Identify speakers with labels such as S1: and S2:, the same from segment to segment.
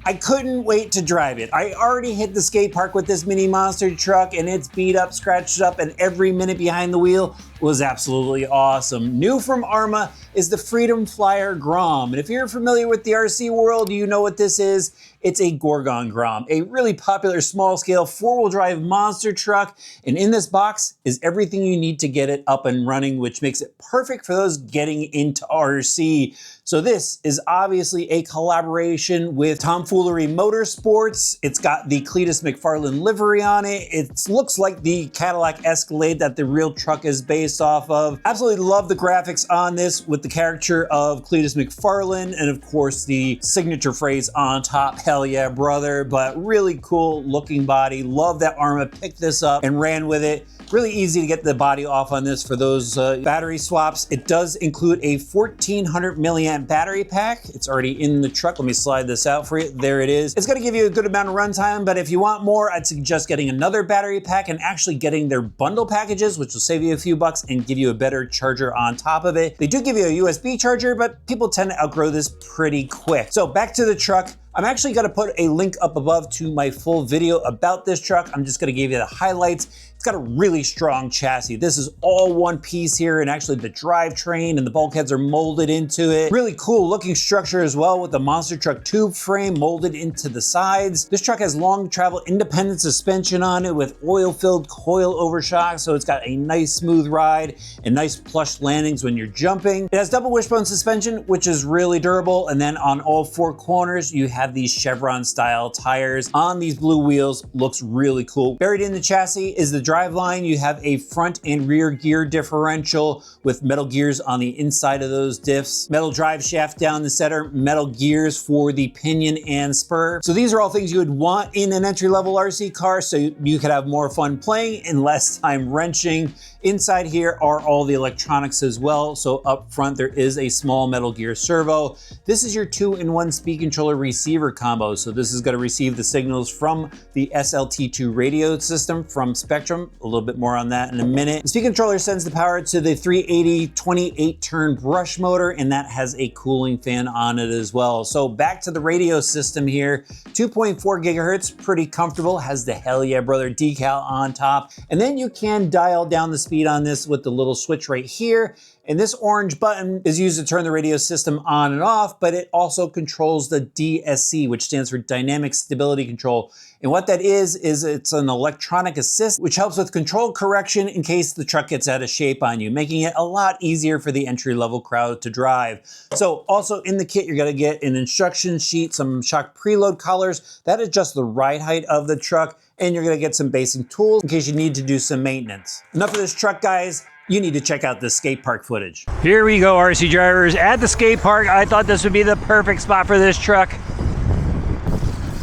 S1: I couldn't wait to drive it. I already hit the skate park with this mini monster truck and it's beat up, scratched up, and every minute behind the wheel was absolutely awesome. New from Arrma is the Freedom Flyer Grom. And if you're familiar with the RC world, you know what this is. It's a Gorgon Grom, a really popular small-scale four-wheel drive monster truck. And in this box is everything you need to get it up and running, which makes it perfect for those getting into RC. So this is obviously a collaboration with Tomfoolery Motorsports. It's got the Cletus McFarlane livery on it. It looks like the Cadillac Escalade that the real truck is based off of. Absolutely love the graphics on this with the caricature of Cletus McFarlane and of course the signature phrase on top, hell yeah brother, but really cool looking body. Love that Arrma picked this up and ran with it. Really easy to get the body off on this for those battery swaps. It does include a 1400 milliamp battery pack. It's already in the truck. Let me slide this out for you. There it is. It's gonna give you a good amount of runtime, but if you want more, I'd suggest getting another battery pack and actually getting their bundle packages, which will save you a few bucks and give you a better charger on top of it. They do give you a USB charger, but people tend to outgrow this pretty quick. So back to the truck. I'm actually gonna put a link up above to my full video about this truck. I'm just gonna give you the highlights. It's got a really strong chassis. This is all one piece here, and actually the drivetrain and the bulkheads are molded into it. Really cool looking structure as well with the monster truck tube frame molded into the sides. This truck has long travel independent suspension on it with oil-filled coil overshock, so it's got a nice smooth ride and nice plush landings when you're jumping. It has double wishbone suspension, which is really durable, and then on all four corners you have these Chevron style tires on these blue wheels. Looks really cool. Buried in the chassis is the driveline. You have a front and rear gear differential with metal gears on the inside of those diffs, metal drive shaft down the center, metal gears for the pinion and spur. So these are all things you would want in an entry-level RC car, so you could have more fun playing and less time wrenching. Inside here are all the electronics as well. So up front, there is a small metal gear servo. This is your 2-in-1 speed controller receiver combo. So this is going to receive the signals from the SLT2 radio system from Spectrum. A little bit more on that in a minute. The speed controller sends the power to the 380 28-turn brush motor, and that has a cooling fan on it as well. So back to the radio system here, 2.4 gigahertz, pretty comfortable, has the Hell Yeah Brother decal on top. And then you can dial down the speed on this with the little switch right here. And this orange button is used to turn the radio system on and off, but it also controls the DSC, which stands for Dynamic Stability Control. And what that is it's an electronic assist, which helps with control correction in case the truck gets out of shape on you, making it a lot easier for the entry-level crowd to drive. So also in the kit, you're gonna get an instruction sheet, some shock preload collars that adjust the ride height of the truck, and you're gonna get some basic tools in case you need to do some maintenance. Enough of this truck, guys. You need to check out the skate park footage. Here we go, RC drivers, at the skate park. I thought this would be the perfect spot for this truck.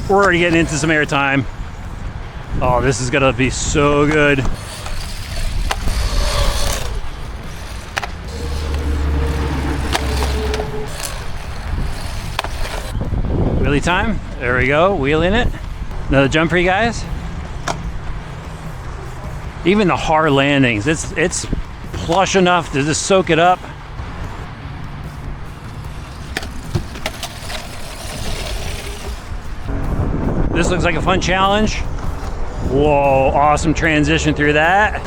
S1: We're already getting into some airtime. Oh, this is gonna be so good. Wheelie time, there we go, wheeling it. Another jump for you guys. Even the hard landings, it's plush enough to just soak it up. This looks like a fun challenge. Whoa, awesome transition through that.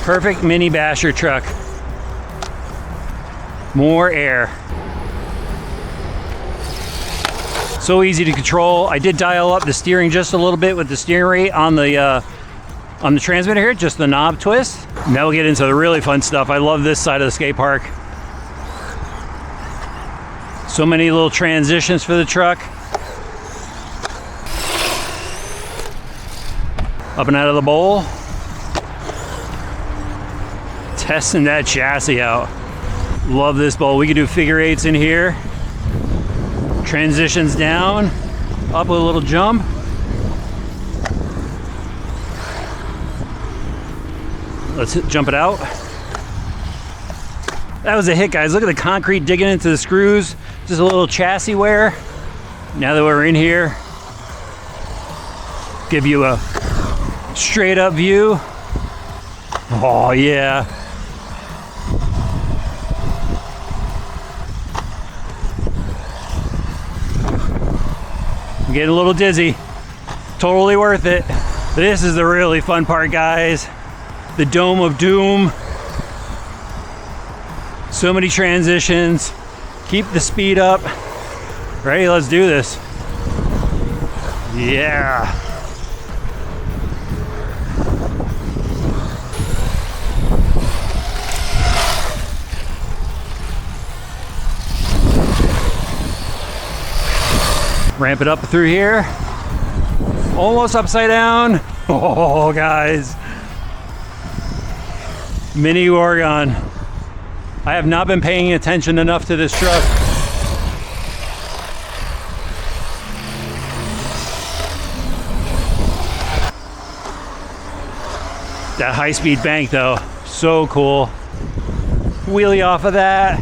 S1: Perfect mini basher truck. More air. So easy to control. I did dial up the steering just a little bit with the steering rate on the transmitter here, just the knob twist. Now we'll get into the really fun stuff. I love this side of the skate park. So many little transitions for the truck. Up and out of the bowl. Testing that chassis out. Love this bowl. We can do figure eights in here. Transitions down, up with a little jump. Let's jump it out. That was a hit, guys. Look at the concrete digging into the screws. Just a little chassis wear. Now that we're in here, give you a straight up view. Oh yeah. I'm getting a little dizzy. Totally worth it. This is the really fun part, guys. The Dome of Doom. So many transitions. Keep the speed up. Ready? Let's do this. Yeah. Ramp it up through here. Almost upside down. Oh, guys. Mini Oregon. I have not been paying attention enough to this truck. That high-speed bank though, so cool. Wheelie off of that.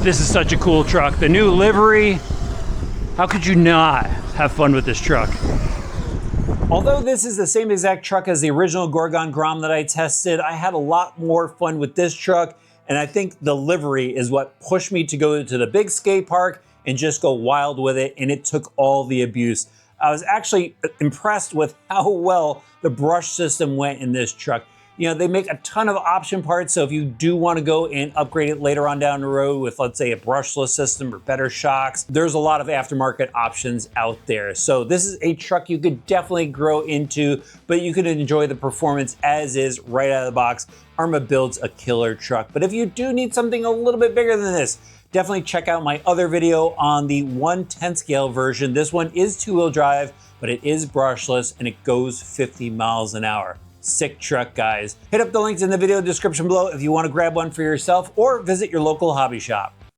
S1: This is such a cool truck. The new livery. How could you not have fun with this truck? Although this is the same exact truck as the original Gorgon Grom that I tested, I had a lot more fun with this truck, and I think the livery is what pushed me to go to the big skate park and just go wild with it, and it took all the abuse. I was actually impressed with how well the brush system went in this truck. You know, they make a ton of option parts, so if you do want to go and upgrade it later on down the road with, let's say, a brushless system or better shocks, there's a lot of aftermarket options out there. So this is a truck you could definitely grow into, but you can enjoy the performance as is right out of the box. Arrma builds a killer truck. But if you do need something a little bit bigger than this, definitely check out my other video on the 1/10 scale version. This one is two-wheel drive, but it is brushless and it goes 50 miles an hour. Sick truck, guys. Hit up the links in the video description below if you want to grab one for yourself or visit your local hobby shop.